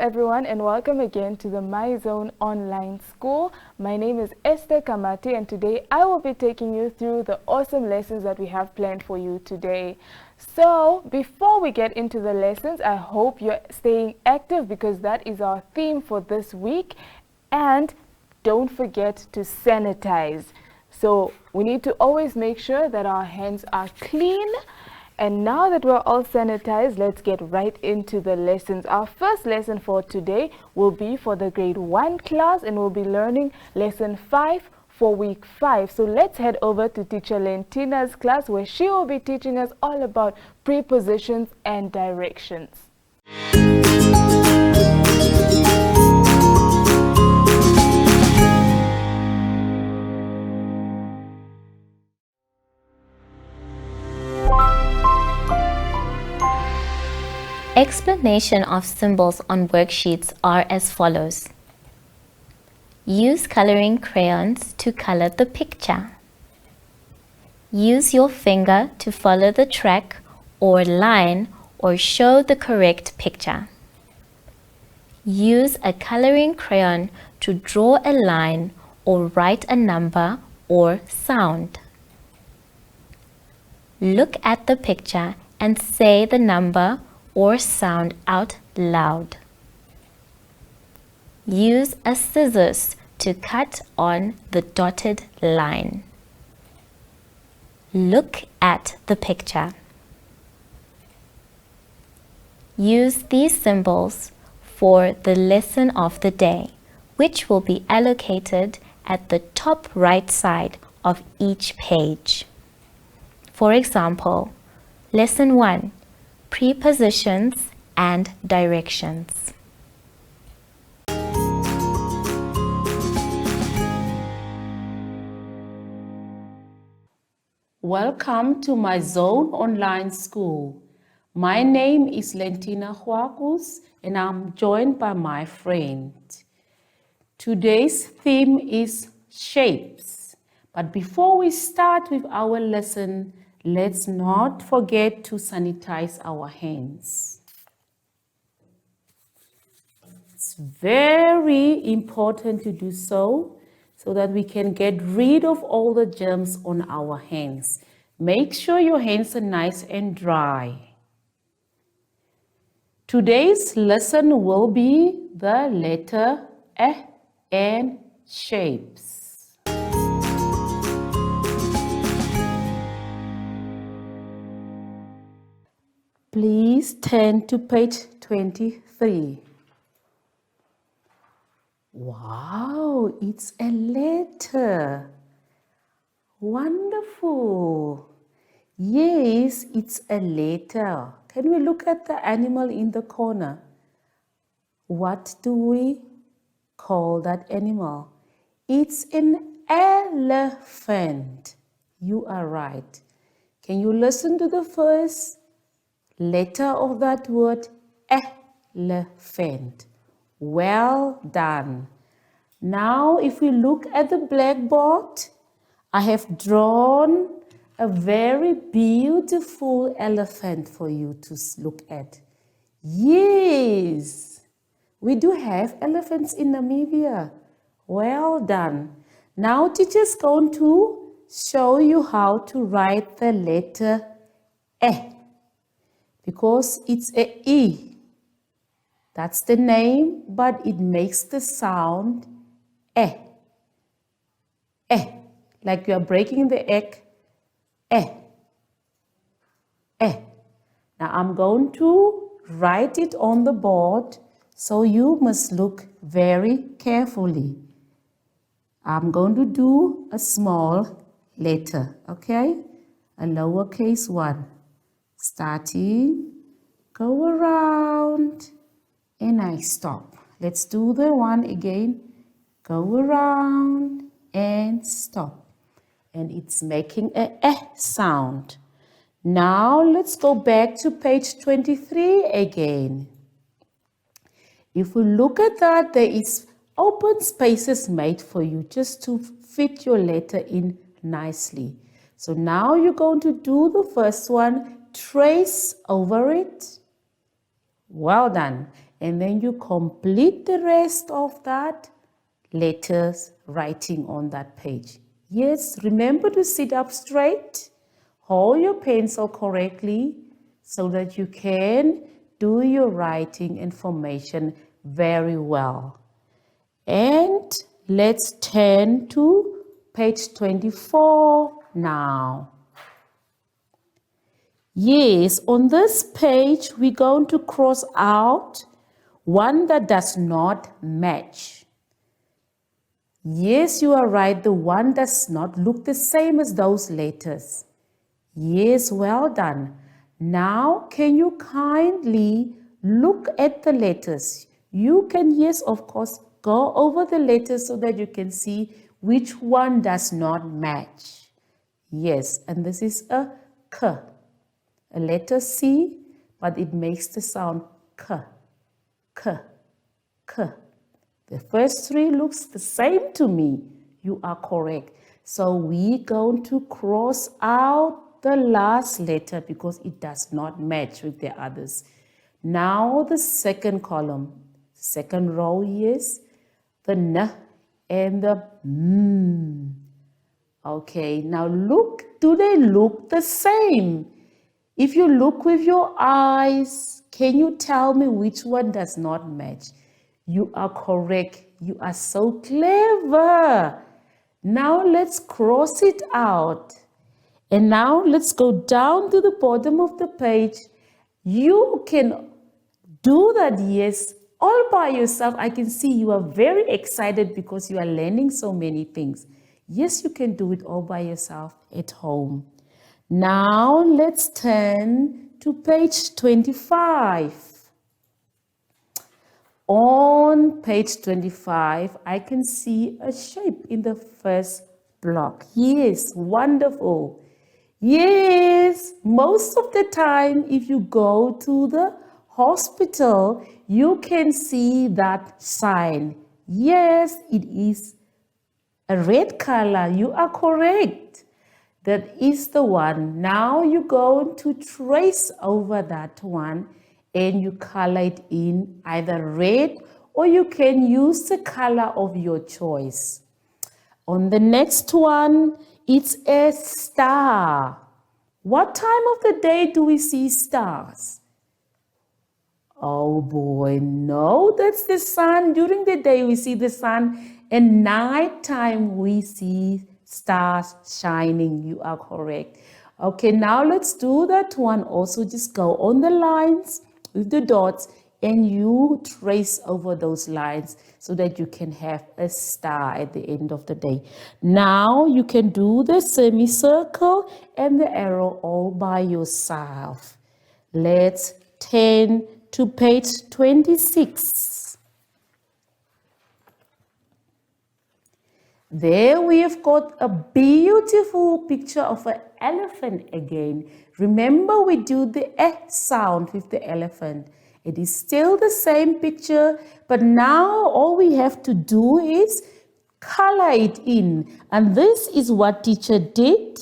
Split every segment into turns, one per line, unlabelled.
everyone, and welcome again to the My Zone Online School. My name is Esther Kamati, and today I will be taking you through the awesome lessons that we have planned for you today. So, before we get into the lessons, I hope you're staying active because that is our theme for this week. And don't forget to sanitize. So, we need to always make sure that our hands are clean. And now that we're all sanitized, let's get right into the lessons. Our first lesson for today will be for the grade 1 class, and we'll be learning lesson 5 for week 5. So let's head over to teacher Lentina's class, where she will be teaching us all about prepositions and directions.
Explanation of symbols on worksheets are as follows. Use coloring crayons to color the picture. Use your finger to follow the track or line or show the correct picture. Use a coloring crayon to draw a line or write a number or sound. Look at the picture and say the number or sound out loud. Use a scissors to cut on the dotted line. Look at the picture. Use these symbols for the lesson of the day, which will be allocated at the top right side of each page. For example, lesson 1. Prepositions and directions.
Welcome to My Zone Online School. My name is Lentina Huakus, and I'm joined by my friend. Today's theme is shapes. But before we start with our lesson, let's not forget to sanitize our hands. It's very important to do so that we can get rid of all the germs on our hands. Make sure your hands are nice and dry. Today's lesson will be the letter E and shapes. Please turn to page 23. Wow, it's a letter. Wonderful. Yes, it's a letter. Can we look at the animal in the corner? What do we call that animal? It's an elephant. You are right. Can you listen to the first letter of that word? Elephant. Well done. Now, if we look at the blackboard, I have drawn a very beautiful elephant for you to look at. Yes, we do have elephants in Namibia. Well done. Now, teacher's going to show you how to write the letter E, because it's a E. That's the name, but it makes the sound E. E. Like you are breaking the egg. E. E. Now I'm going to write it on the board, so you must look very carefully. I'm going to do a small letter, okay? A lowercase one. Starting, go around, and I stop. Let's do the one again. Go around and stop. And it's making a eh sound. Now let's go back to page 23 again. If we look at that, there is open spaces made for you just to fit your letter in nicely. So now you're going to do the first one, trace over it. Well done. and then you complete the rest of that letters writing on that page. Yes, remember to sit up straight, hold your pencil correctly so that you can do your writing information very well. And let's turn to page 24 now. Yes, on this page, we're going to cross out one that does not match. Yes, you are right. The one does not look the same as those letters. Yes, well done. Now, can you kindly look at the letters? You can, yes, of course, go over the letters so that you can see which one does not match. Yes, and this is a K, a letter C, but it makes the sound K, K, K. The first three looks the same to me. You are correct. So we're going to cross out the last letter because it does not match with the others. Now the second column, second row, yes, the N and the M. Okay, now look, do they look the same? If you look with your eyes, can you tell me which one does not match? You are correct. You are so clever. Now let's cross it out. And now let's go down to the bottom of the page. You can do that, yes, all by yourself. I can see you are very excited because you are learning so many things. Yes, you can do it all by yourself at home. Now let's turn to page 25. On page 25, I can see a shape in the first block. Yes, wonderful. Yes, most of the time, if you go to the hospital, you can see that sign. Yes, it is a red color. You are correct. That is the one. Now you're going to trace over that one and you color it in either red or you can use the color of your choice. On the next one, it's a star. What time of the day do we see stars? Oh boy, no, that's the sun. During the day we see the sun, and nighttime we see stars shining. You are correct. Okay, now let's do that one also. Just go on the lines with the dots and you trace over those lines so that you can have a star at the end of the day. Now you can do the semicircle and the arrow all by yourself. Let's turn to page 26. There we have got a beautiful picture of an elephant again. Remember, we do the E sound with the elephant. It is still the same picture, but now all we have to do is color it in. And this is what teacher did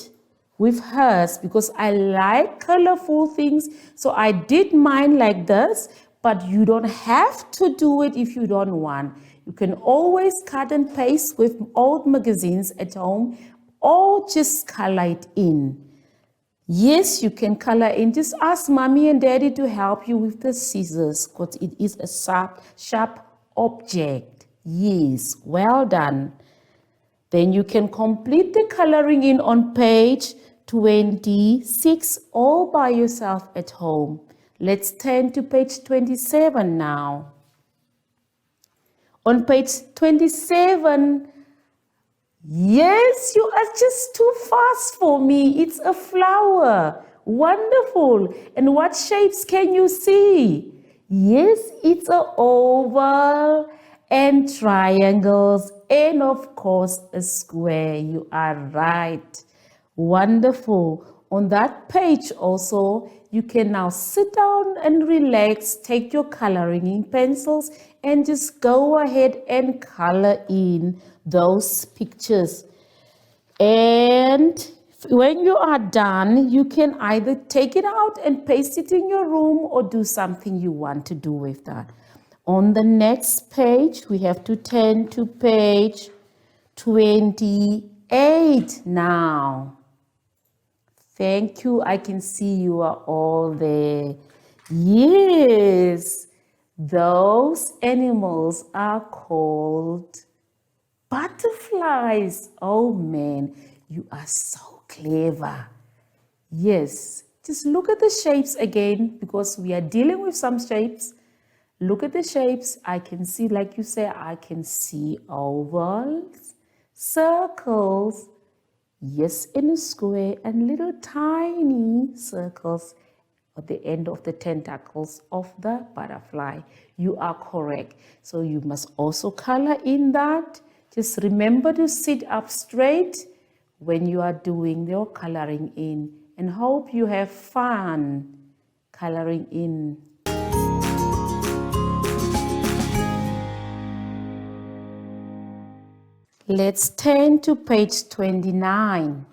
with hers, because I like colorful things. So I did mine like this, but you don't have to do it if you don't want. You can always cut and paste with old magazines at home or just color it in. Yes, you can color in. Just ask mommy and daddy to help you with the scissors because it is a sharp object. Yes, well done. Then you can complete the coloring in on page 26 all by yourself at home. Let's turn to page 27 now. On page 27, yes, you are just too fast for me. It's a flower. Wonderful. And what shapes can you see? Yes, it's an oval and triangles and of course a square. You are right. Wonderful. On that page also, you can now sit down and relax, take your coloring in pencils and just go ahead and color in those pictures. And when you are done, you can either take it out and paste it in your room or do something you want to do with that. On the next page, we have to turn to page 28 now. Thank you. I can see you are all there. Yes, those animals are called butterflies. Oh man, you are so clever. Yes, just look at the shapes again because we are dealing with some shapes. Look at the shapes. I can see, like you say, I can see ovals, circles, yes, in a square, and little tiny circles at the end of the tentacles of the butterfly. You are correct. So you must also color in that. Just remember to sit up straight when you are doing your coloring in, and hope you have fun coloring in. Let's turn to page 29.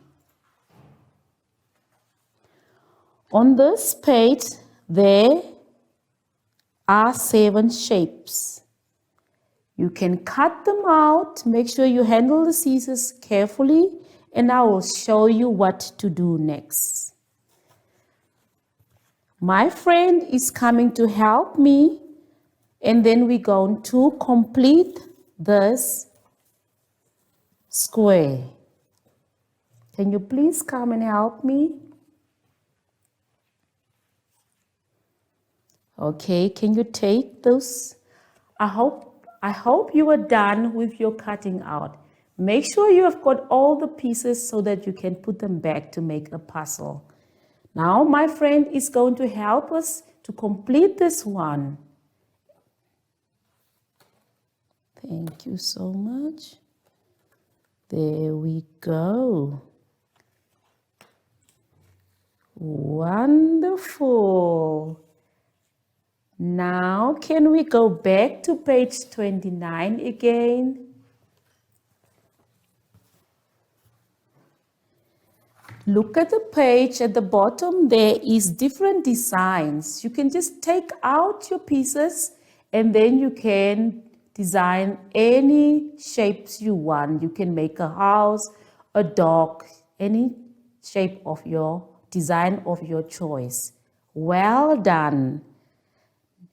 On this page, there are 7 shapes. You can cut them out. Make sure you handle the scissors carefully, and I will show you what to do next. My friend is coming to help me, and then we're going to complete this square. Can you please come and help me? Okay, can you take those? I hope you are done with your cutting out. Make sure you have got all the pieces so that you can put them back to make a puzzle. Now my friend is going to help us to complete this one. Thank you so much. There we go. Wonderful. Now, can we go back to page 29 again? Look at the page at the bottom. There is different designs. You can just take out your pieces and then you can design any shapes you want. You can make a house, a dog, any shape of your design of your choice. Well done.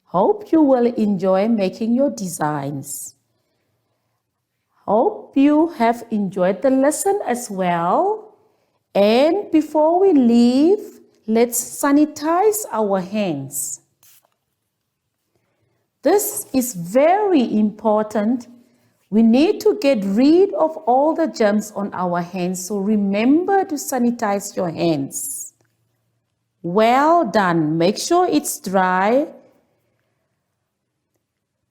Hope you will enjoy making your designs. Hope you have enjoyed the lesson as well. And before we leave, let's sanitize our hands. This is very important. We need to get rid of all the germs on our hands, so remember to sanitize your hands. Well done. Make sure it's dry.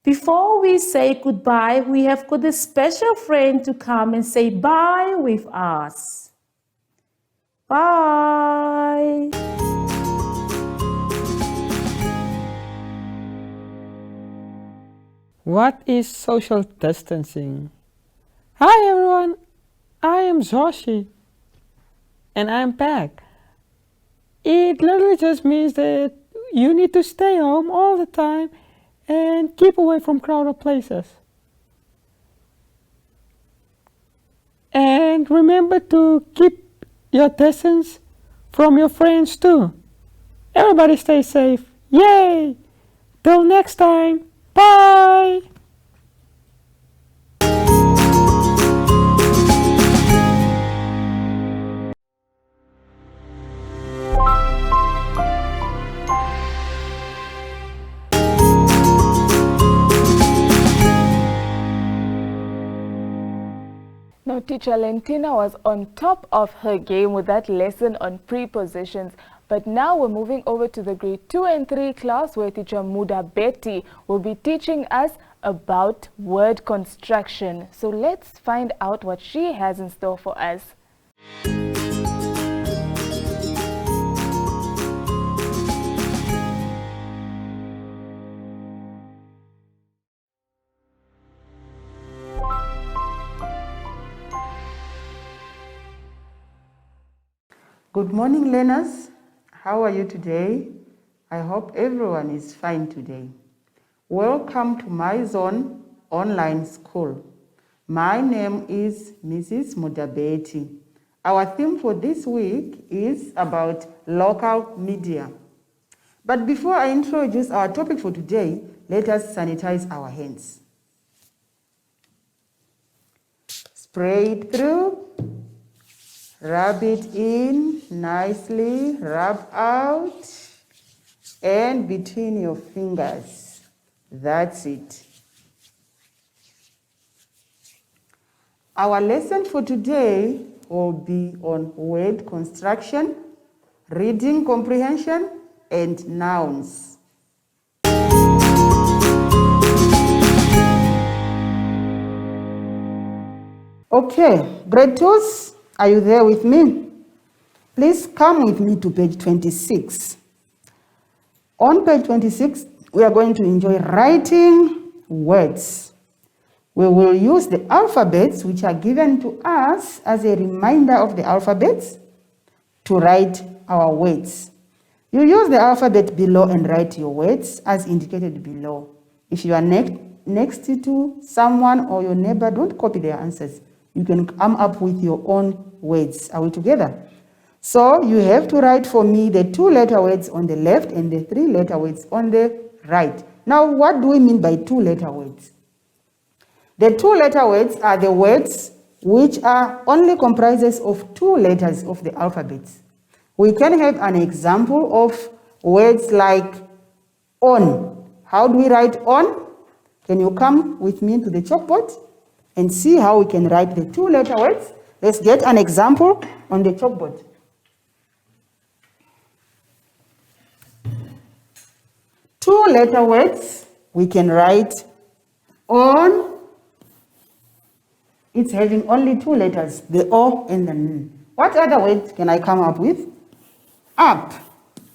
Before we say goodbye, we have got a special friend to come and say bye with us. Bye.
What is social distancing? Hi everyone, I am Zoshi and I'm back. It literally just means that you need to stay home all the time and keep away from crowded places. And remember to keep your distance from your friends too. Everybody stay safe. Yay! Till next time. Bye!
Now, Teacher Lentina was on top of her game with that lesson on prepositions. But now we're moving over to the grade 2 and 3 class where Teacher Muda Betty will be teaching us about word construction. So let's find out what she has in store for us.
Good morning, learners. How are you today? I hope everyone is fine today. Welcome to My Zone Online School. My name is Mrs. Mudabeti. Our theme for this week is about local media. But before I introduce our topic for today, let us sanitize our hands. Spray it through, rub it in nicely, rub out, and between your fingers. That's it. Our lesson for today will be on word construction, reading comprehension, and nouns. Okay, grade 2s, are you there with me? Please come with me to page 26. On page 26, we are going to enjoy writing words. We will use the alphabets which are given to us as a reminder of the alphabets to write our words. You use the alphabet below and write your words as indicated below. If you are next to someone or your neighbor, don't copy their answers. You can come up with your own words. Are we together? So you have to write for me the 2-letter words on the left and the 3-letter words on the right. Now, what do we mean by 2-letter words? The 2-letter words are the words which are only comprises of 2 letters of the alphabet. We can have an example of words like on. How do we write on? Can you come with me to the chalkboard and see how we can write the 2-letter words? Let's get an example on the chalkboard. Two-letter words, we can write on. It's having only 2 letters, the O and the N. What other words can I come up with? Up.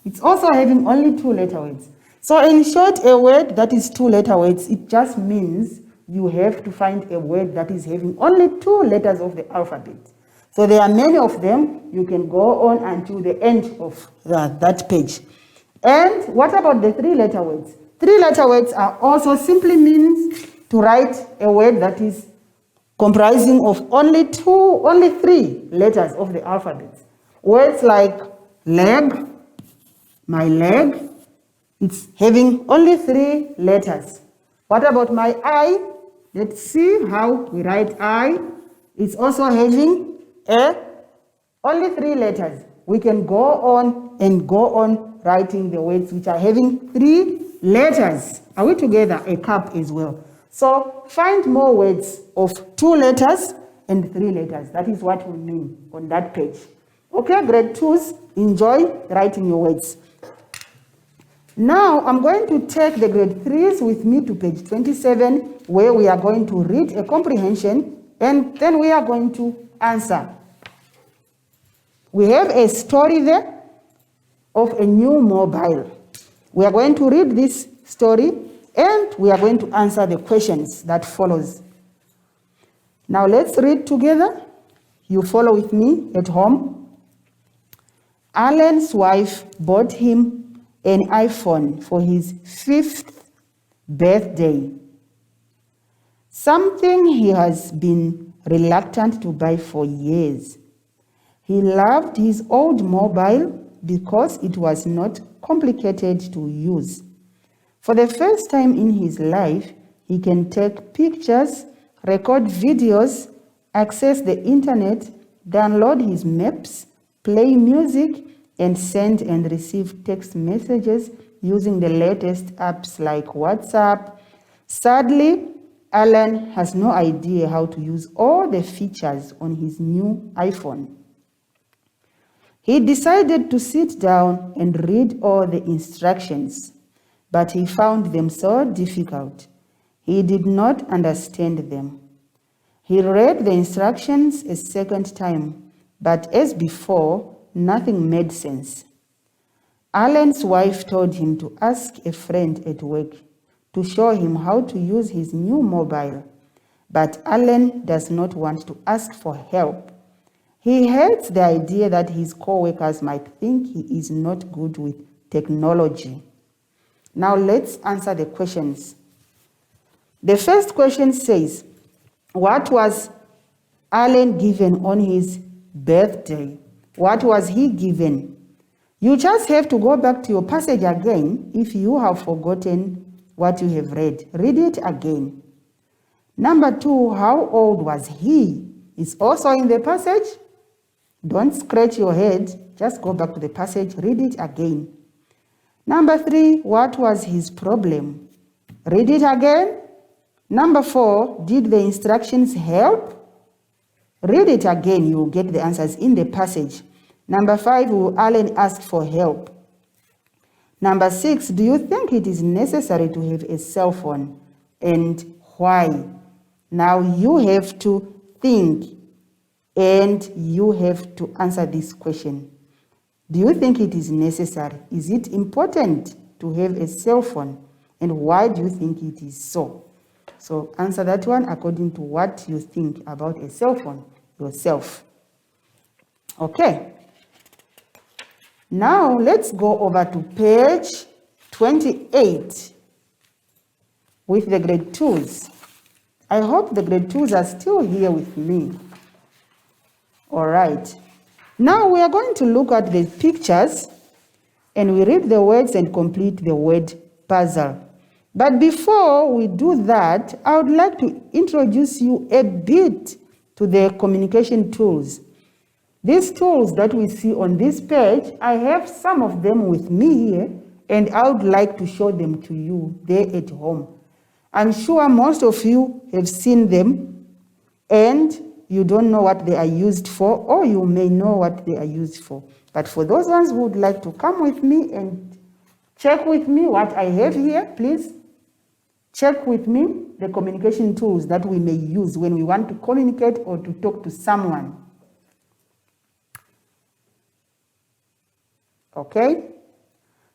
It's also having only 2-letter words. So in short, a word that is 2-letter words, it just means you have to find a word that is having only 2 letters of the alphabet. So there are many of them. You can go on until the end of that page. And what about the 3-letter words? 3-letter words are also simply means to write a word that is comprising of only 3 letters of the alphabet. Words like leg, my leg, it's having only 3 letters. What about my eye? Let's see how we write eye. It's also having only 3 letters. We can go on and go on writing the words which are having 3 letters. Are we together? A cup as well. So find more words of 2 letters and 3 letters. That is what we mean on that page. Okay, grade 2s, enjoy writing your words. Now I'm going to take the grade 3s with me to page 27, where we are going to read a comprehension and then we are going to answer. We have a story there of a new mobile. We are going to read this story and we are going to answer the questions that follows. Now let's read together. You follow with me at home. Alan's wife bought him an iPhone for his 5th birthday. Something he has been reluctant to buy for years. He loved his old mobile because it was not complicated to use. For the first time in his life, he can take pictures, record videos, access the internet, download his maps, play music, and send and receive text messages using the latest apps like WhatsApp. Sadly, Alan has no idea how to use all the features on his new iPhone. He decided to sit down and read all the instructions, but he found them so difficult. He did not understand them. He read the instructions a second time, but as before, nothing made sense. Alan's wife told him to ask a friend at work to show him how to use his new mobile, but Alan does not want to ask for help. He hates the idea that his co-workers might think he is not good with technology. Now let's answer the questions The first question says, what was Alan given on his birthday? What was he given? You just have to go back to your passage again if you have forgotten what you have read. Read it again. Number 2, how old was he? It's also in the passage. Don't scratch your head. Just go back to the passage. Read it again. Number 3, what was his problem? Read it again. Number 4, did the instructions help? Read it again. You will get the answers in the passage. Number 5, will Alan ask for help? Number 6, do you think it is necessary to have a cell phone? And why? Now you have to think and you have to answer this question. Do you think it is necessary? Is it important to have a cell phone? And why do you think it is so? So answer that one according to what you think about a cell phone yourself. Okay. Now let's go over to page 28 with the grade 2s. I hope the grade 2s are still here with me. All right. Now we are going to look at the pictures and we read the words and complete the word puzzle. But before we do that, I would like to introduce you a bit to the communication tools. These tools that we see on this page, I have some of them with me here, and I would like to show them to you there at home. I'm sure most of you have seen them, and you don't know what they are used for, or you may know what they are used for. But for those ones who would like to come with me and check with me what I have here, please check with me the communication tools that we may use when we want to communicate or to talk to someone. Okay?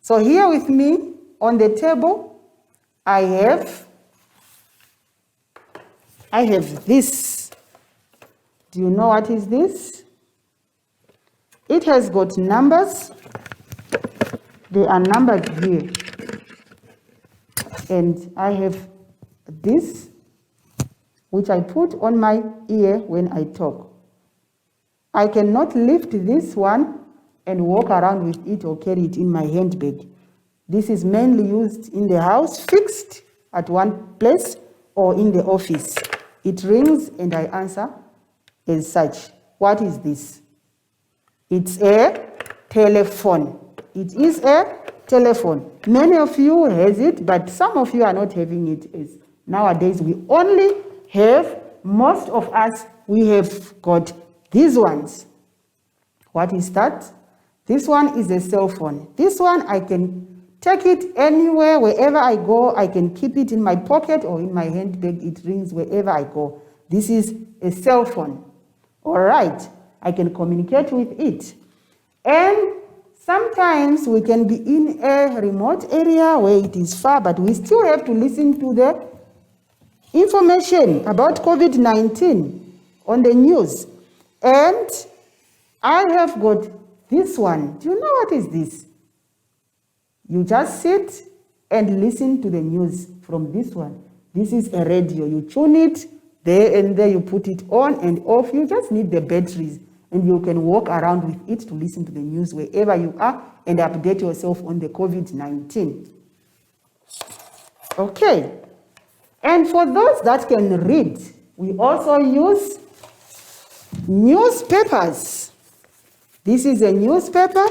So here with me on the table, I have this. Do you know what is this? It has got numbers. They are numbered here. And I have this, which I put on my ear when I talk. I cannot lift this one and walk around with it or carry it in my handbag. This is mainly used in the house, fixed at one place or in the office. It rings and I answer as such. What is this? It's a telephone. It is a telephone. Many of you has it, but some of you are not having it. As nowadays, we only have, most of us, we have got these ones. What is that? This one is a cell phone. This one, I can take it anywhere, wherever I go. I can keep it in my pocket or in my handbag. It rings wherever I go. This is a cell phone. All right. I can communicate with it. And sometimes we can be in a remote area where it is far, but we still have to listen to the information about COVID-19 on the news. And I have got this one. Do you know what is this? You just sit and listen to the news from this one. This is a radio. You tune it there and there, you put it on and off. You just need the batteries. And you can walk around with it to listen to the news wherever you are and update yourself on the COVID-19. Okay. And for those that can read, we also use newspapers. This is a newspaper.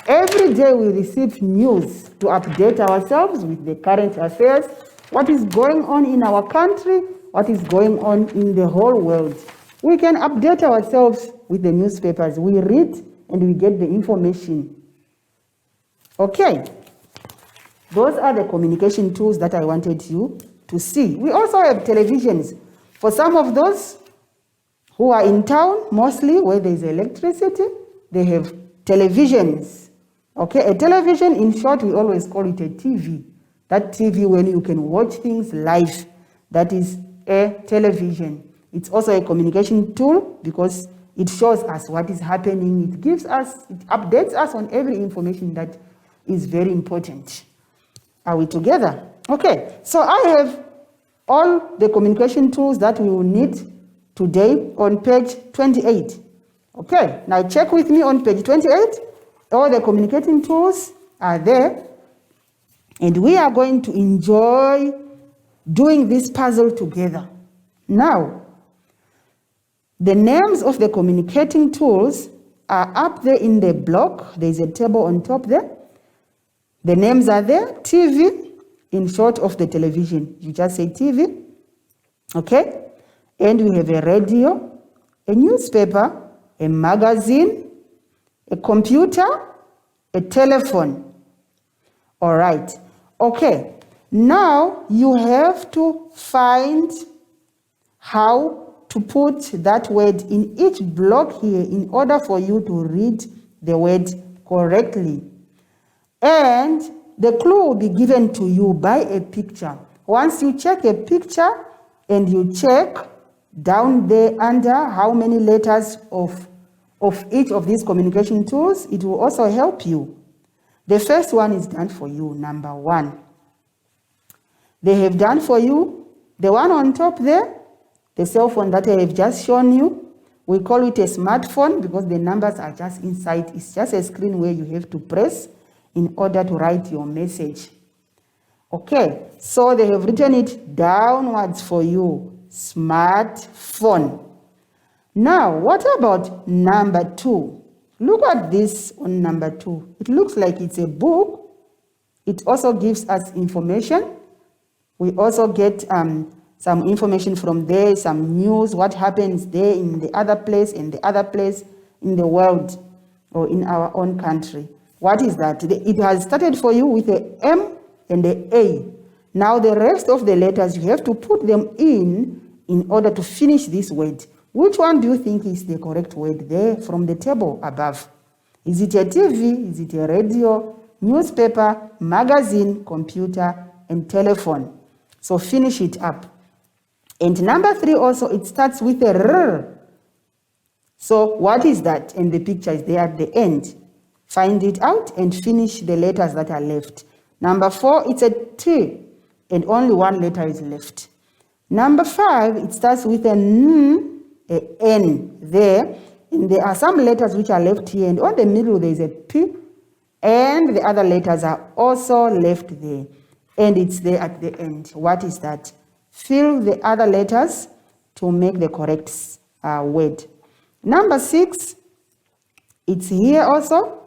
Every day we receive news to update ourselves with the current affairs, what is going on in our country, what is going on in the whole world. We can update ourselves with the newspapers. We read and we get the information. Okay. Those are the communication tools that I wanted you to see. We also have televisions. For some of those who are in town, mostly where there is electricity, they have televisions. Okay, a television, in short, we always call it a TV. That TV when you can watch things live, that is a television. It's also a communication tool because it shows us what is happening. It gives us, it updates us on every information that is very important. Are we together? Okay, so I have all the communication tools that we will need today on page 28. Okay, now check with me on page 28. All the communicating tools are there, and we are going to enjoy doing this puzzle together. Now, the names of the communicating tools are up there in the block. There's a table on top there. The names are there. TV, in short of the television. You just say TV. Okay? And we have a radio, a newspaper, a magazine, a computer, a telephone. All right. Okay. Now you have to find how to put that word in each block here in order for you to read the word correctly. And the clue will be given to you by a picture. Once you check a picture and you check down there under how many letters of each of these communication tools, it will also help you. The first one is done for you, number 1. They have done for you the one on top there, the cell phone that I have just shown you. We call it a smartphone because the numbers are just inside. It's just a screen where you have to press in order to write your message. Okay, so they have written it downwards for you, smartphone. Now, what about number 2? Look at this on number 2. It looks like it's a book. It also gives us information. We also get some information from there, some news, what happens there in the other place, in the other place in the world or in our own country. What is that? It has started for you with a M and a A. Now the rest of the letters, you have to put them in order to finish this word. Which one do you think is the correct word there from the table above? Is it a TV? Is it a radio, newspaper, magazine, computer, and telephone? So finish it up. And number 3 also, it starts with a R. So what is that? And the picture is there at the end. Find it out and finish the letters that are left. Number 4, it's a T, and only one letter is left. Number 5, it starts with an N there, and there are some letters which are left here, and on the middle there is a P, and the other letters are also left there, and it's there at the end. What is that? Fill the other letters to make the correct word. Number 6, it's here also.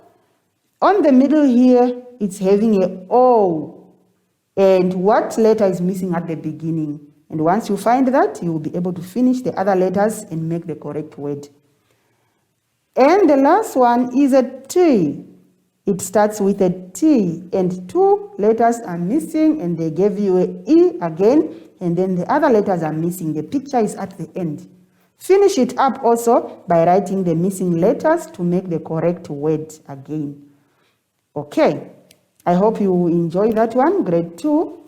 On the middle here, it's having a O. And what letter is missing at the beginning? And once you find that, you will be able to finish the other letters and make the correct word. And the last one is a T. It starts with a T, and 2 letters are missing, and they gave you an E again, and then the other letters are missing. The picture is at the end. Finish it up also by writing the missing letters to make the correct word again. Okay, I hope you enjoy that one, grade 2.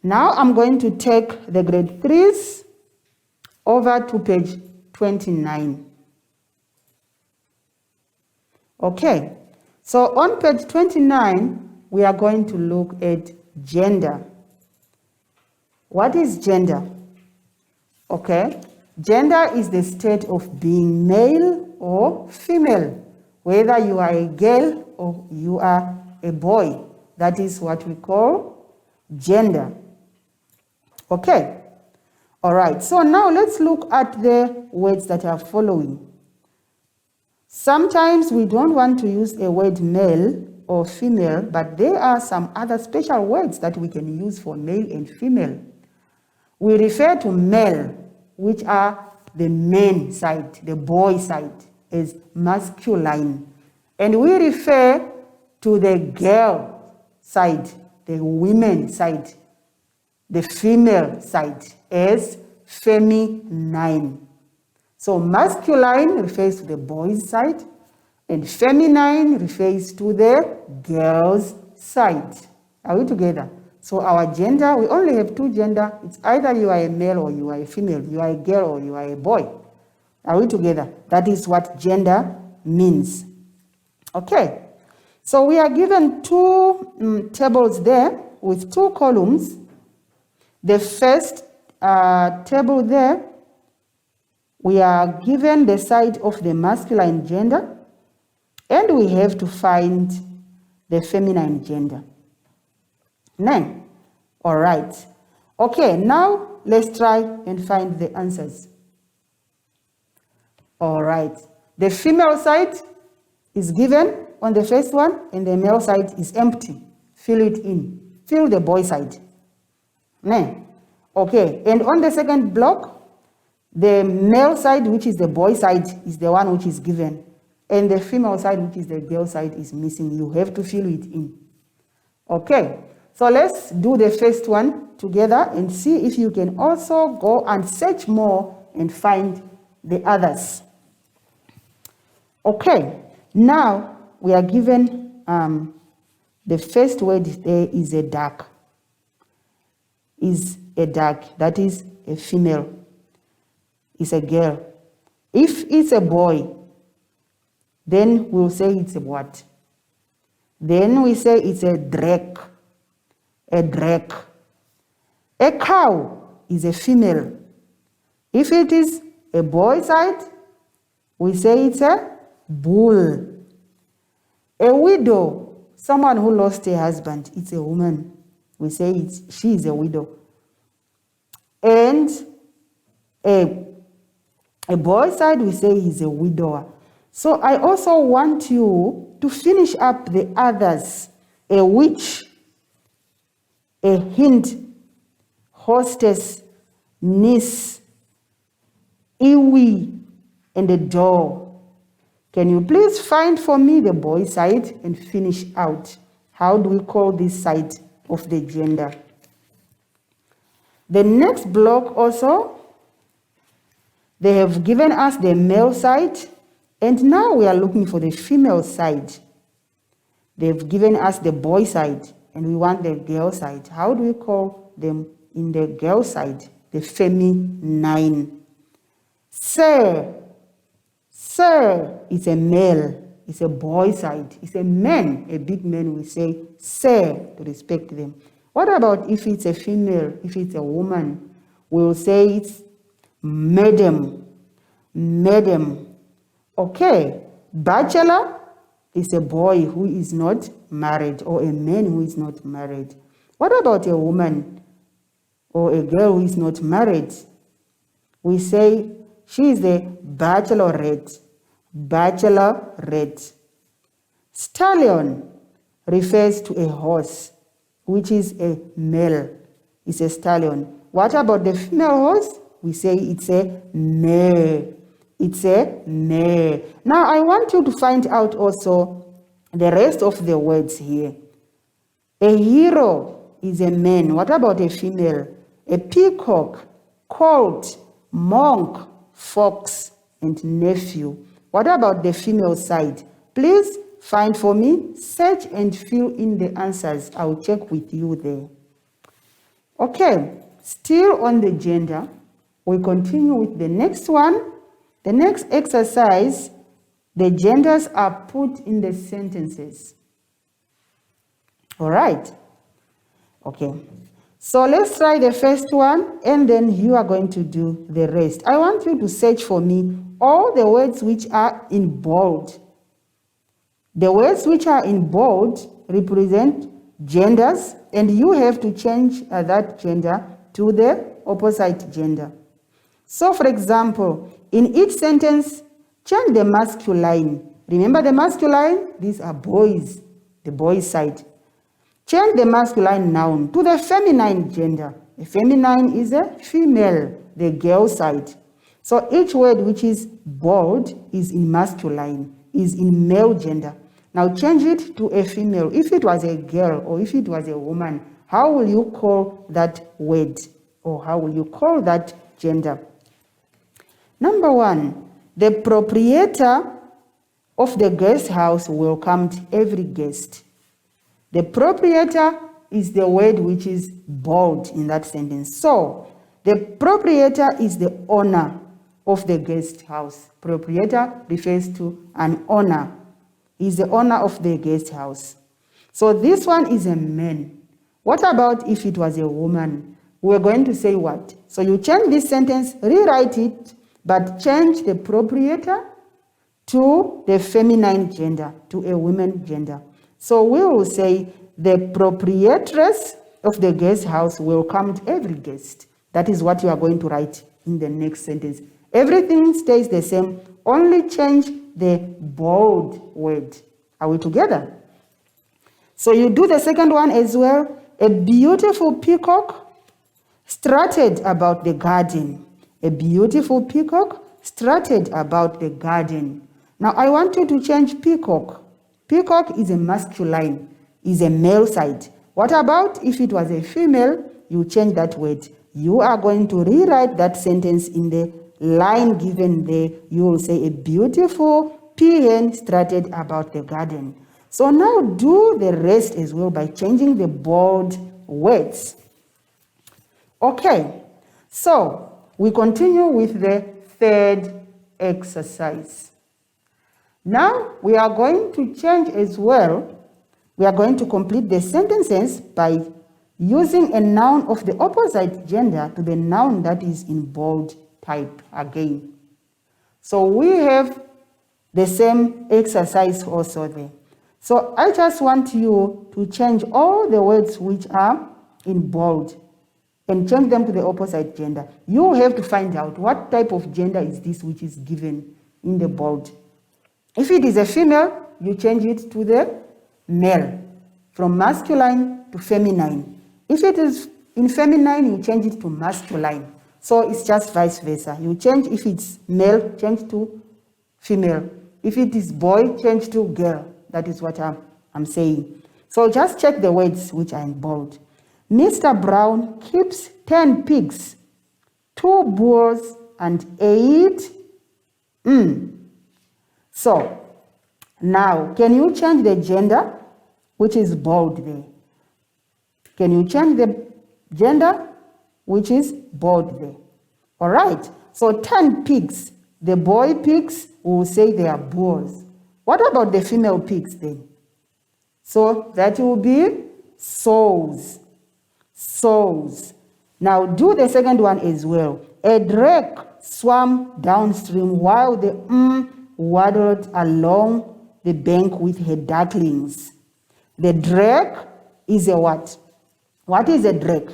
Now I'm going to take the grade 3s over to page 29. Okay, so on page 29, we are going to look at gender. What is gender? Okay, gender is the state of being male or female, whether you are a girl or you are a boy. That is what we call gender. Okay, all right, so now let's look at the words that are following. Sometimes we don't want to use a word male or female, but there are some other special words that we can use for male and female. We refer to male, which are the man side, the boy side, as masculine. And we refer to the girl side, the women side, the female side, as feminine. So masculine refers to the boys' side, and feminine refers to the girls' side. Are we together? So our gender, we only have 2 gender. It's either you are a male or you are a female. You are a girl or you are a boy. Are we together? That is what gender means. Okay. So we are given two tables there with two columns. The first table there, we are given the side of the masculine gender, and we have to find the feminine gender. Name. All right. Okay, now let's try and find the answers. All right. The female side is given on the first one, and the male side is empty. Fill it in. Fill the boy side. Name. Okay, and on the second block, the male side, which is the boy side, is the one which is given. And the female side, which is the girl side, is missing. You have to fill it in. Okay, so let's do the first one together and see if you can also go and search more and find the others. Okay, now we are given the first word there is a duck. Is a duck, that is a female. It's a girl. If it's a boy, then we'll say it's a what? Then we say it's a drake. A drake. A cow is a female. If it is a boy side, we say it's a bull. A widow, someone who lost a husband, it's a woman. We say she is a widow. And a boy side, we say he's a widower. So I also want you to finish up the others. A witch, a hind, hostess, niece, iwi, and a door. Can you please find for me the boy side and finish out? How do we call this side of the gender? The next block also, they have given us the male side, and now we are looking for the female side. They've given us the boy side, and we want the girl side. How do we call them in the girl side? The feminine. Sir. Sir is a male. It's a boy side. It's a man, a big man. We say sir to respect them. What about if it's a female, if it's a woman? We'll say it's madam. Madam. Okay. Bachelor is a boy who is not married, or a man who is not married. What about a woman or a girl who is not married? We say she is the bachelorette. Bachelorette. Stallion refers to a horse, which is a male. It's a stallion. What about the female horse? We say it's a mare. It's a mare. Now I want you to find out also the rest of the words here. A hero is a man. What about a female? A peacock, colt, monk, fox, and nephew. What about the female side? Please find for me, search and fill in the answers. I'll check with you there. Okay, still on the gender, we continue with the next one. The next exercise, the genders are put in the sentences. All right. Okay. So let's try the first one, and then you are going to do the rest. I want you to search for me all the words which are in bold. The words which are in bold represent genders, and you have to change that gender to the opposite gender. So, for example, in each sentence, change the masculine. Remember the masculine? These are boys, the boys' side. Change the masculine noun to the feminine gender. The feminine is a female, the girl side. So each word which is bold is in masculine, is in male gender. Now change it to a female. If it was a girl or if it was a woman, how will you call that word? Or how will you call that gender? Number one, the proprietor of the guest house welcomed every guest. The proprietor is the word which is bold in that sentence. So, the proprietor is the owner of the guest house. Proprietor refers to an owner. is the owner of the guest house. So this one is a man. What about if it was a woman? We're going to say what? So you change this sentence, rewrite it, but change the proprietor to the feminine gender, to a woman gender. So we will say the proprietress of the guest house welcomed every guest. That is what you are going to write in the next sentence. Everything stays the same, only change the bold word. Are we together? So you do the second one as well. A beautiful peacock strutted about the garden. A beautiful peacock strutted about the garden. Now I want you to change peacock. Peacock is a masculine, is a male side. What about if it was a female? You change that word. You are going to rewrite that sentence in the line given there. You will say a beautiful peahen strutted about the garden. So now do the rest as well by changing the bold words. Okay, so we continue with the third exercise. Now we are going to change as well. We are going to complete the sentences by using a noun of the opposite gender to the noun that is in bold type again. So we have the same exercise also there. So I just want you to change all the words which are in bold and change them to the opposite gender. You have to find out what type of gender is this which is given in the bold. If it is a female, you change it to the male, from masculine to feminine. If it is in feminine, you change it to masculine. So it's just vice versa. You change, if it's male, change to female. If it is boy, change to girl. That is what I'm saying. So just check the words which are in bold. Mr. Brown keeps 10 pigs, 2 bulls, and 8. So now, can you change the gender, which is bold there? Can you change the gender, which is bold there? All right. So 10 pigs. The boy pigs will say they are bulls. What about the female pigs then? So that will be sows. Sows. Now do the second one as well. A drake swam downstream while the waddled along the bank with her ducklings. The drake is a what? What is a drake?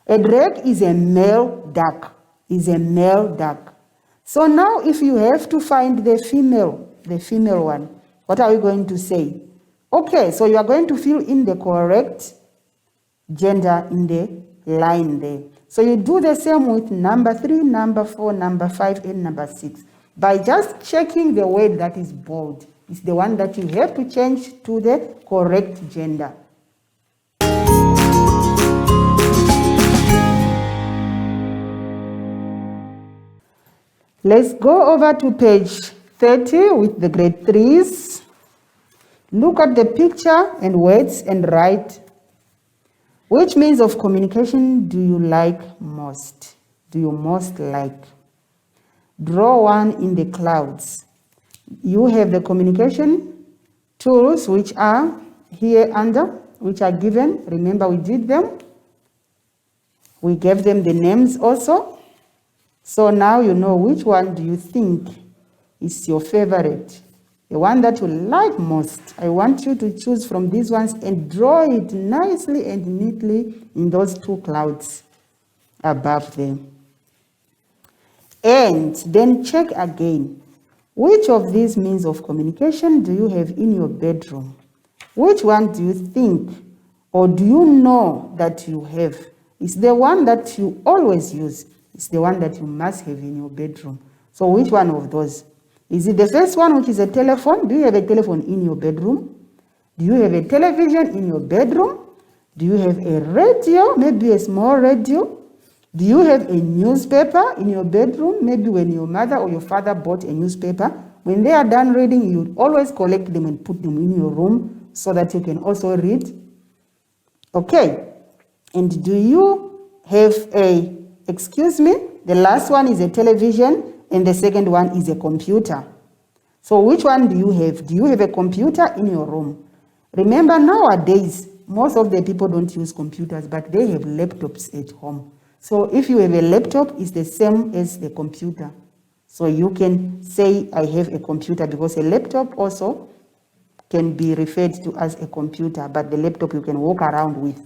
A drake is a male duck. Is a male duck. So now if you have to find the female one, what are we going to say? Okay, so you are going to fill in the correct gender in the line there. So you do the same with number 3, number 4, number 5, and number 6. By just checking the word that is bold. It's the one that you have to change to the correct gender. Let's go over to page 30 with the grade 3s. Look at the picture and words and write. Which means of communication do you like most? Do you most like? Draw one in the clouds. You have the communication tools which are here under, which are given. Remember we did them. We gave them the names also. So now you know which one do you think is your favorite. The one that you like most. I want you to choose from these ones and draw it nicely and neatly in those 2 clouds above them. And then check again. Which of these means of communication do you have in your bedroom? Which one do you think or do you know that you have? It's the one that you always use. It's the one that you must have in your bedroom. So which one of those? Is it the first one, which is a telephone? Do you have a telephone in your bedroom? Do you have a television in your bedroom? Do you have a radio, maybe a small radio? Do you have a newspaper in your bedroom? Maybe when your mother or your father bought a newspaper, when they are done reading, you always collect them and put them in your room so that you can also read. Okay. And do you have a, excuse me, the last one is a television and the second one is a computer. So which one do you have? Do you have a computer in your room? Remember, nowadays, most of the people don't use computers, but they have laptops at home. So if you have a laptop, it's the same as the computer. So you can say, I have a computer, because a laptop also can be referred to as a computer, but the laptop you can walk around with.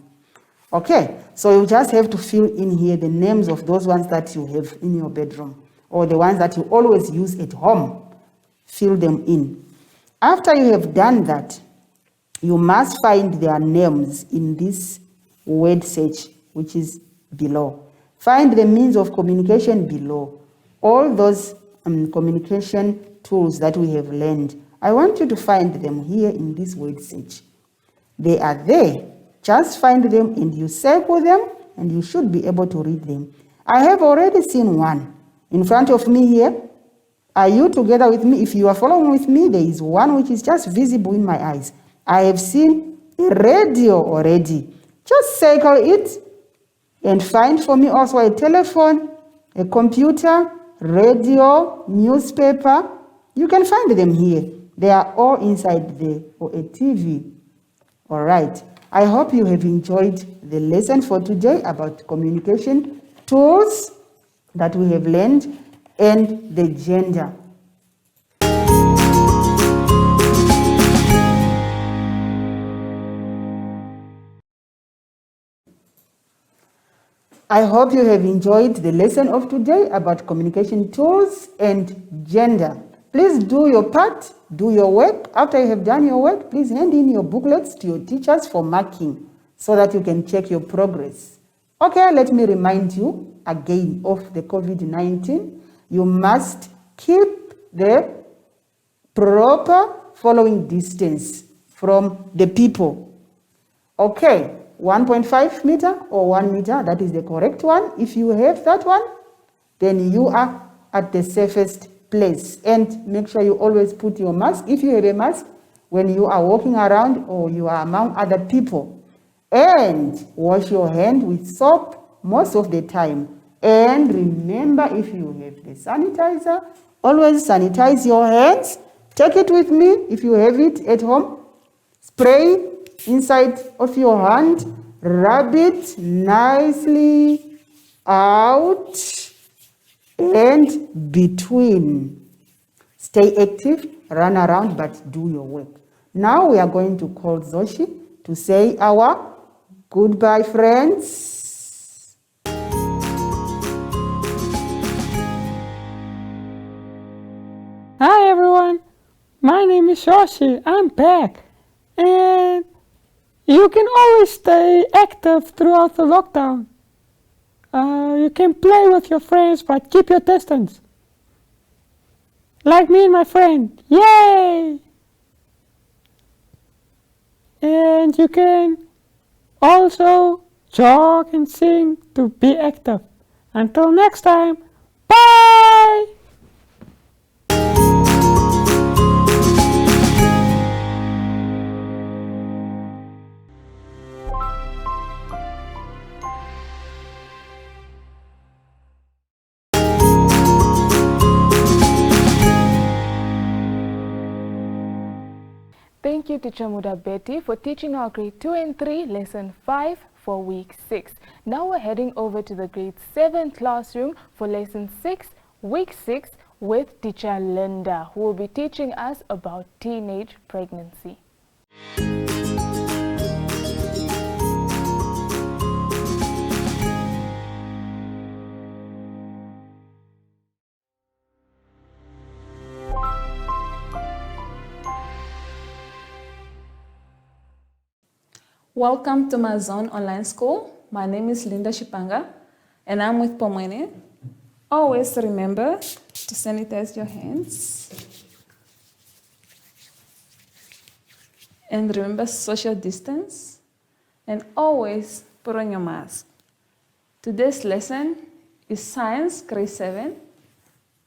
Okay, so you just have to fill in here the names of those ones that you have in your bedroom, or the ones that you always use at home. Fill them in. After you have done that, you must find their names in this word search, which is below. Find the means of communication below. All those communication tools that we have learned, I want you to find them here in this word search. They are there. Just find them and you circle them, and you should be able to read them. I have already seen one in front of me here. Are you together with me? If you are following with me, there is one which is just visible in my eyes. I have seen a radio already. Just circle it and find for me also a telephone, a computer, radio, newspaper. You can find them here. They are all inside there, or a TV. All right. I hope you have enjoyed the lesson for today about communication tools that we have learned and the gender. I hope you have enjoyed the lesson of today about communication tools and gender. Please do your part, do your work. After you have done your work, please hand in your booklets to your teachers for marking so that you can check your progress. Okay, let me remind you again of the COVID-19. You must keep the proper following distance from the people. Okay, 1.5 meter or 1 meter, that is the correct one. If you have that one, then you are at the safest place. And make sure you always put your mask, if you have a mask, when you are walking around or you are among other people. And wash your hand with soap most of the time. And remember, if you have the sanitizer, always sanitize your hands. Take it with me if you have it at home. Spray inside of your hand. Rub it nicely out and between. Stay active, run around, but do your work. Now we are going to call Zoshi to say our goodbye, friends.
Hi everyone, my name is Zoshi, I'm back. And you can always stay active throughout the lockdown. You can play with your friends, but keep your distance. Like me and my friend, yay! And you can also jog and sing to be active. Until next time, bye!
Thank you, Teacher Muda Betty, for teaching our grade 2 and 3, lesson 5 for week 6. Now we're heading over to the grade 7 classroom for lesson 6, week 6, with Teacher Linda, who will be teaching us about teenage pregnancy.
Welcome to my Zone Online School. My name is Linda Shipanga and I'm with Pomwene. Always remember to sanitize your hands. And remember social distance. And always put on your mask. Today's lesson is Science, grade 7.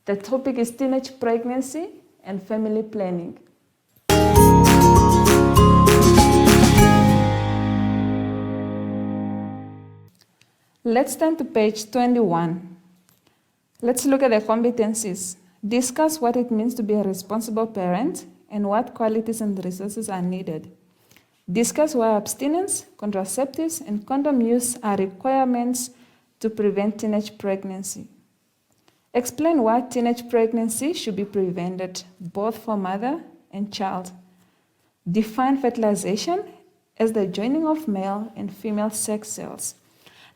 The topic is teenage pregnancy and family planning. Let's turn to page 21. Let's look at the competencies. Discuss what it means to be a responsible parent and what qualities and resources are needed. Discuss why abstinence, contraceptives, and condom use are requirements to prevent teenage pregnancy. Explain why teenage pregnancy should be prevented, both for mother and child. Define fertilization as the joining of male and female sex cells.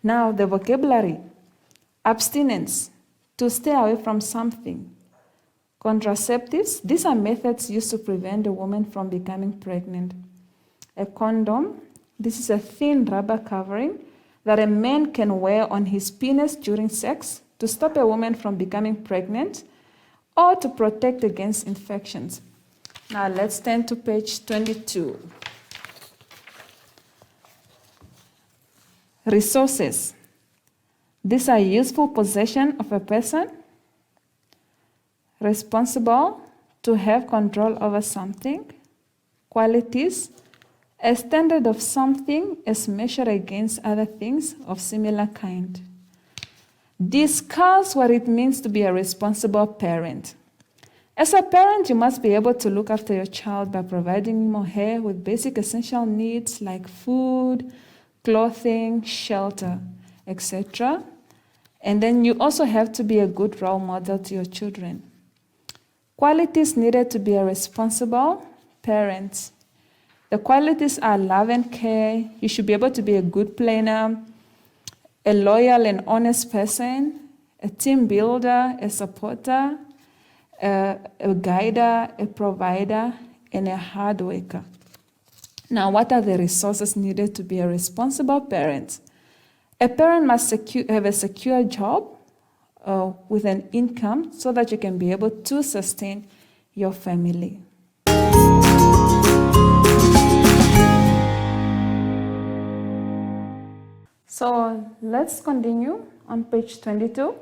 Now, the vocabulary: abstinence, to stay away from something. Contraceptives, these are methods used to prevent a woman from becoming pregnant. A condom, this is a thin rubber covering that a man can wear on his penis during sex to stop a woman from becoming pregnant or to protect against infections. Now let's turn to page 22. Resources. These are useful possession of a person, responsible, to have control over something. Qualities, a standard of something as measured against other things of similar kind. Discuss what it means to be a responsible parent. As a parent, you must be able to look after your child by providing him or her with basic essential needs like food, clothing, shelter, etc. And then you also have to be a good role model to your children. Qualities needed to be a responsible parent. The qualities are love and care. You should be able to be a good planner, a loyal and honest person, a team builder, a supporter, a guider, a provider, and a hard worker. Now, what are the resources needed to be a responsible parent? A parent must have a secure job with an income so that you can be able to sustain your family. So let's continue on page 22.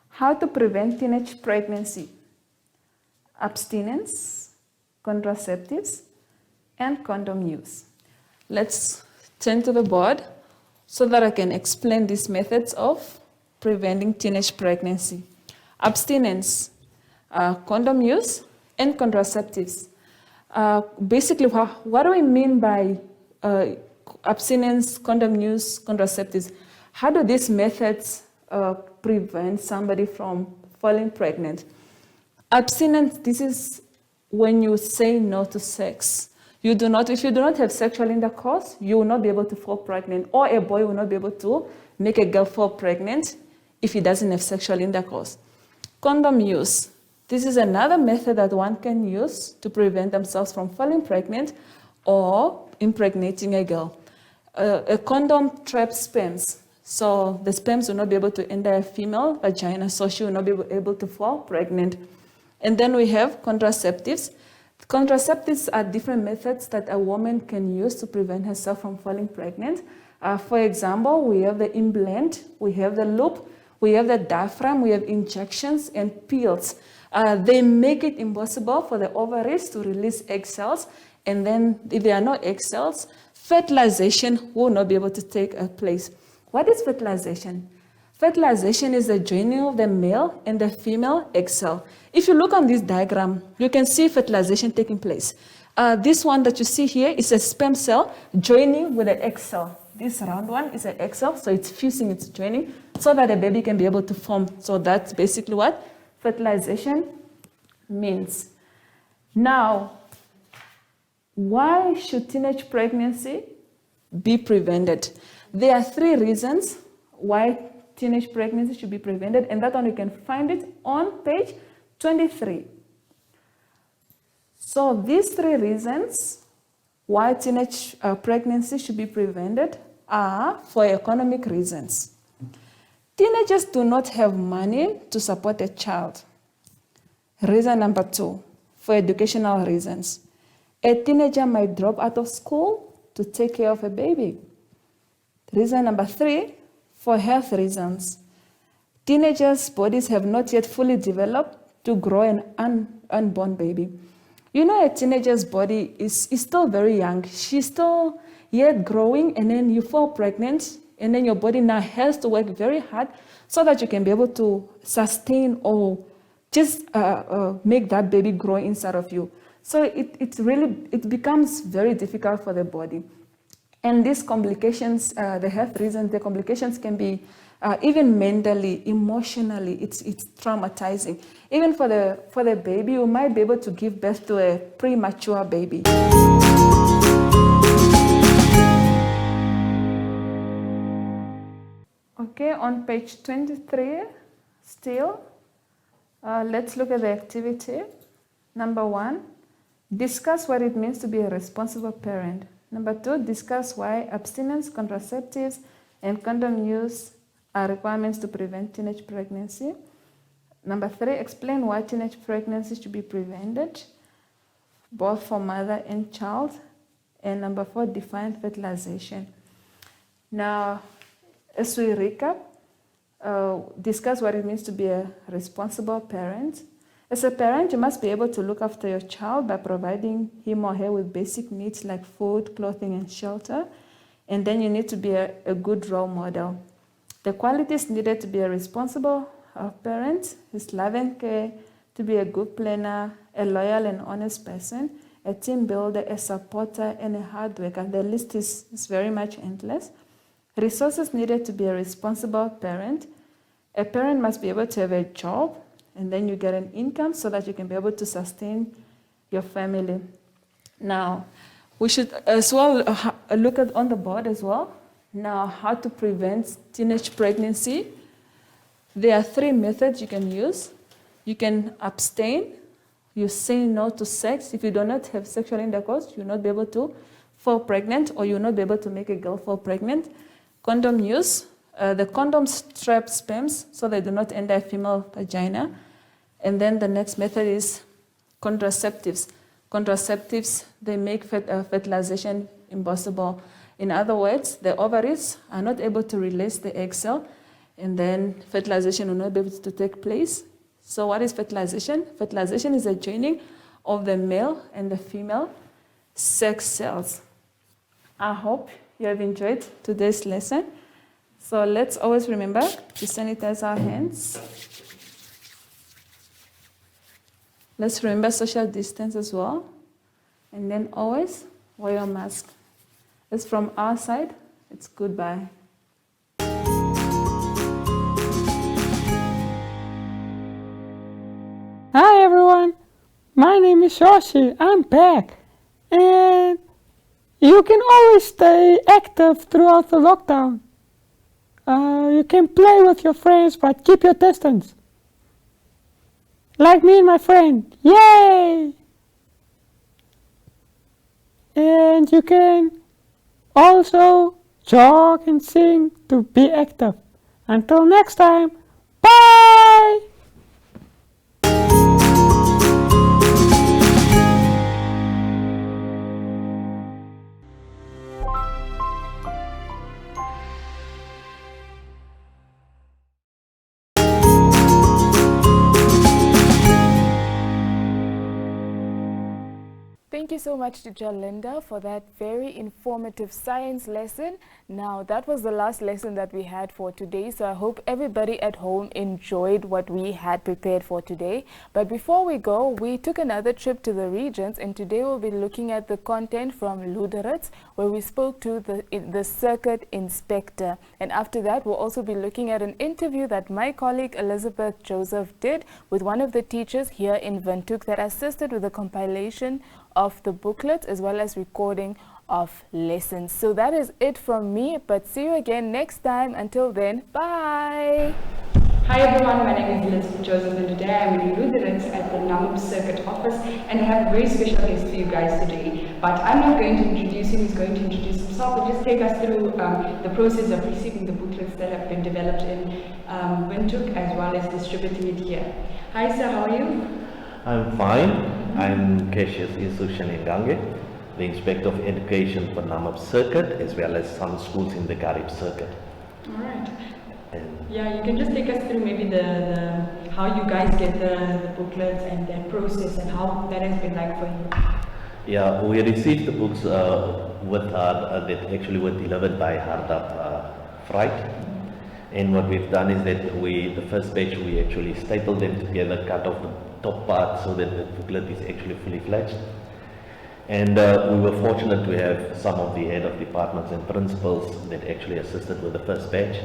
How to prevent teenage pregnancy. Abstinence, contraceptives, and condom use. Let's turn to the board so that I can explain these methods of preventing teenage pregnancy. Abstinence, condom use, and contraceptives. Basically, what do we mean by abstinence, condom use, contraceptives? How do these methods prevent somebody from falling pregnant? Abstinence, this is when you say no to sex. If you do not have sexual intercourse, you will not be able to fall pregnant, or a boy will not be able to make a girl fall pregnant if he doesn't have sexual intercourse. Condom use. This is another method that one can use to prevent themselves from falling pregnant or impregnating a girl. A condom traps sperms. So the sperms will not be able to enter a female vagina, so she will not be able to fall pregnant. And then we have contraceptives. Contraceptives are different methods that a woman can use to prevent herself from falling pregnant. For example, we have the implant, we have the loop, we have the diaphragm, we have injections and pills. They make it impossible for the ovaries to release egg cells, and then if there are no egg cells, fertilization will not be able to take place. What is fertilization? Fertilization is the joining of the male and the female egg cell. If you look on this diagram, you can see fertilization taking place. This one that you see here is a sperm cell joining with the egg cell. This round one is an egg cell, so it's fusing, it's joining, so that the baby can be able to form. So that's basically what fertilization means. Now, why should teenage pregnancy be prevented? There are 3 reasons why teenage pregnancy should be prevented, and that one you can find it on page 23. So these 3 reasons why teenage pregnancy should be prevented are for economic reasons. Teenagers do not have money to support a child. Reason number 2, for educational reasons. A teenager might drop out of school to take care of a baby. Reason number 3, for health reasons. Teenagers' bodies have not yet fully developed to grow an unborn baby. You know, a teenager's body is still very young. She's still yet growing, and then you fall pregnant, and then your body now has to work very hard so that you can be able to sustain or just make that baby grow inside of you. So it becomes very difficult for the body. And these complications, the health reasons, the complications can be even mentally, emotionally, it's traumatizing. Even for the baby, you might be able to give birth to a premature baby. Okay, on page 23, still, let's look at the activity. Number 1, discuss what it means to be a responsible parent. Number 2, discuss why abstinence, contraceptives, and condom use are requirements to prevent teenage pregnancy. Number 3, explain why teenage pregnancy should be prevented, both for mother and child. And number 4, define fertilization. Now, as we recap, discuss what it means to be a responsible parent. As a parent, you must be able to look after your child by providing him or her with basic needs like food, clothing, and shelter. And then you need to be a good role model. The qualities needed to be a responsible parent is love and care, to be a good planner, a loyal and honest person, a team builder, a supporter, and a hard worker. The list is very much endless. Resources needed to be a responsible parent. A parent must be able to have a job, and then you get an income so that you can be able to sustain your family. Now, we should as well look at on the board as well. Now, how to prevent teenage pregnancy. There are 3 methods you can use. You can abstain. You say no to sex. If you do not have sexual intercourse, you'll not be able to fall pregnant, or you'll not be able to make a girl fall pregnant. Condom use. The condoms trap sperms so they do not enter a female vagina. And then the next method is contraceptives. Contraceptives, they make fertilization impossible. In other words, the ovaries are not able to release the egg cell, and then fertilization will not be able to take place. So what is fertilization? Fertilization is a joining of the male and the female sex cells. I hope you have enjoyed today's lesson. So let's always remember to sanitize our hands. Let's remember social distance as well. And then always wear your mask. As from our side, it's goodbye.
Hi everyone, my name is Joshi, I'm back. And you can always stay active throughout the lockdown. You can play with your friends, but keep your distance. Like me and my friend, yay! And you can also jog and sing to be active. Until next time, bye!
Thank you so much, teacher Linda, for that very informative science lesson. Now, that was the last lesson that we had for today, so I hope everybody at home enjoyed what we had prepared for today. But before we go, we took another trip to the regions, and today we'll be looking at the content from Luderitz, where we spoke to the circuit inspector. And after that, we'll also be looking at an interview that my colleague Elizabeth Joseph did with one of the teachers here in Windhoek that assisted with the compilation of the booklets as well as recording of lessons. So that is it from me, but see you again next time. Until then, bye.
Hi everyone, my name is Elizabeth Joseph, and today I'm in Luderitz at the Namib Circuit office, and I have a very special guest for you guys today. But I'm not going to introduce him, he's going to introduce himself. But just take us through the process of receiving the booklets that have been developed in Windhoek as well as distributing it here. Hi sir, how are you?
I'm fine. I'm Cassius Isushan Ngange, the Inspector of Education for Namib Circuit as well as some schools in the Garib Circuit.
Alright. Yeah, you can just take us through maybe the how you guys get the booklets and the process and how that has been like for you.
Yeah, we received the books that actually were delivered by Hardap Freight, And what we've done is that the first batch, we actually stapled them together, cut off the top part so that the booklet is actually fully fledged. And we were fortunate to have some of the head of departments and principals that actually assisted with the first batch.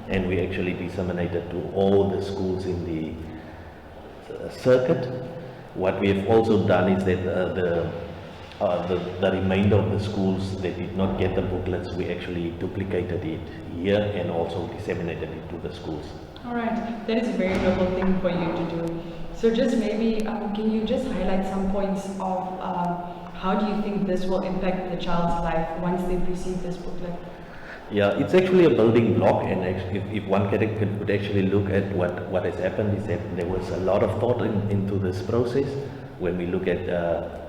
And we actually disseminated to all the schools in the circuit. What we have also done is that the remainder of the schools that did not get the booklets, we actually duplicated it here and also disseminated it to the schools.
All right, that is a very noble thing for you to do. So just maybe, can you just highlight some points of how do you think this will impact the child's life once they've received this booklet?
Yeah, it's actually a building block, and if one could actually look at what has happened is that there was a lot of thought into this process. When we look at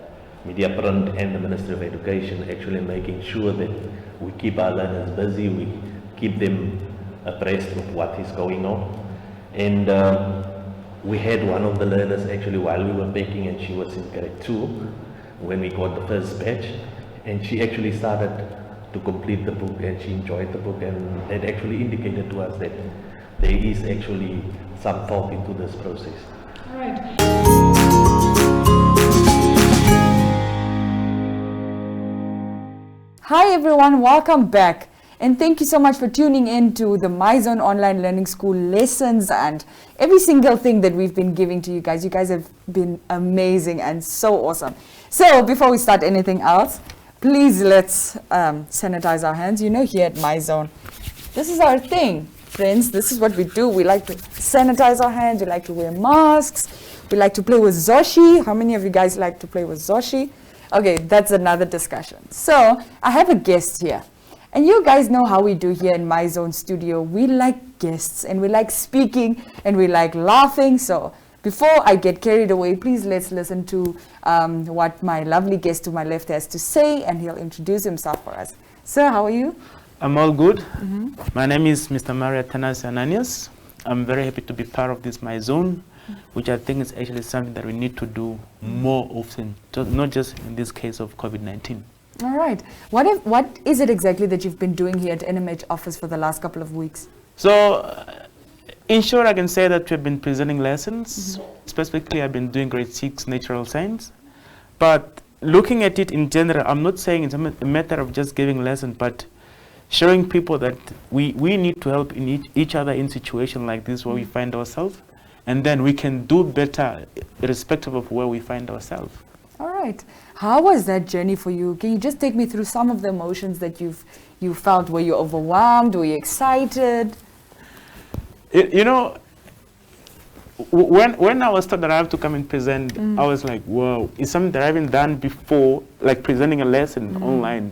Mediaprint and the Ministry of Education actually making sure that we keep our learners busy, we keep them abreast of what is going on. And we had one of the learners actually while we were packing, and she was in grade 2 when we got the first batch, and she actually started to complete the book and she enjoyed the book, and it actually indicated to us that there is actually some thought into this process.
All right.
Hi everyone, welcome back. And thank you so much for tuning in to the MyZone Online Learning School lessons and every single thing that we've been giving to you guys. You guys have been amazing and so awesome. So before we start anything else, please let's sanitize our hands. You know, here at MyZone, this is our thing, friends. This is what we do. We like to sanitize our hands. We like to wear masks. We like to play with Zoshi. How many of you guys like to play with Zoshi? Okay, that's another discussion. So I have a guest here. And you guys know how we do here in MyZone Studio. We like guests and we like speaking and we like laughing. So before I get carried away, please let's listen to what my lovely guest to my left has to say, and he'll introduce himself for us. Sir, how are you?
I'm all good. My name is Mr. Maria Tanas Ananias. I'm very happy to be part of this MyZone, which I think is actually something that we need to do more often, not just in this case of COVID-19.
All right. What is it exactly that you've been doing here at NMH office for the last couple of weeks?
So, in short, I can say that we've been presenting lessons. Specifically, I've been doing grade 6 natural science. But looking at it in general, I'm not saying it's a matter of just giving lessons, but showing people that we need to help in each other in situations like this where we find ourselves, and then we can do better irrespective of where we find ourselves.
All right. How was that journey for you? Can you just take me through some of the emotions that you felt? Were you overwhelmed? Were you excited?
You know, when I was told that I have to come and present, I was like, whoa, it's something that I haven't done before, like presenting a lesson online.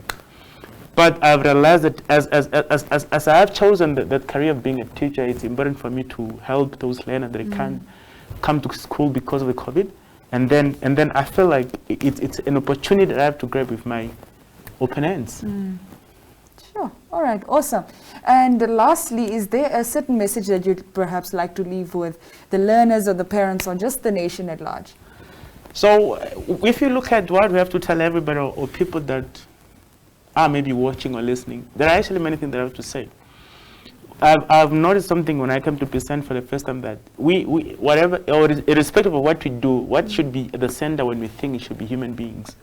But I've realized that as I have chosen that career of being a teacher, it's important for me to help those learners that can't come to school because of the COVID. And then I feel like it's an opportunity that I have to grab with my open hands.
Sure. All right. Awesome. And lastly, is there a certain message that you'd perhaps like to leave with the learners or the parents or just the nation at large?
So if you look at what we have to tell everybody or people that are maybe watching or listening, there are actually many things that I have to say. I've noticed something when I come to present for the first time, that we whatever, or irrespective of what we do, what should be at the center when we think it should be human beings.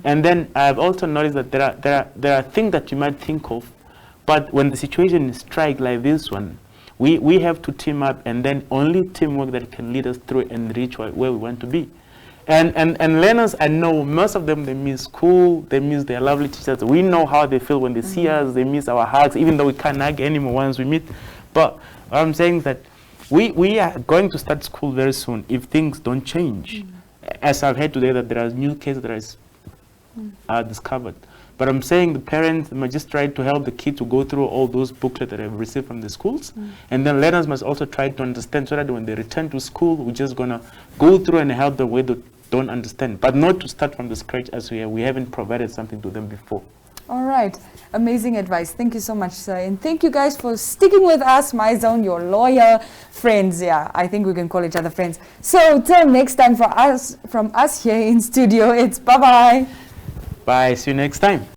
And then I've also noticed that there are things that you might think of, but when the situation strikes like this one, we have to team up, and then only teamwork that can lead us through and reach where we want to be. And learners, I know most of them, they miss school, they miss their lovely teachers. We know how they feel when they see us, they miss our hugs, even though we can't hug anymore once we meet. But what I'm saying is that we are going to start school very soon if things don't change. As I've heard today that there are new cases that are discovered. But I'm saying the parents must just try to help the kids to go through all those booklets that they've received from the schools. And then learners must also try to understand, so that when they return to school, we're just going to go through and help them where they don't understand, but not to start from the scratch as we haven't provided something to them before.
All right. Amazing advice. Thank you so much, sir. And thank you guys for sticking with us, MyZone, your lawyer friends. Yeah, I think we can call each other friends. So till next time from us here in studio, it's bye-bye.
Bye. See you next time.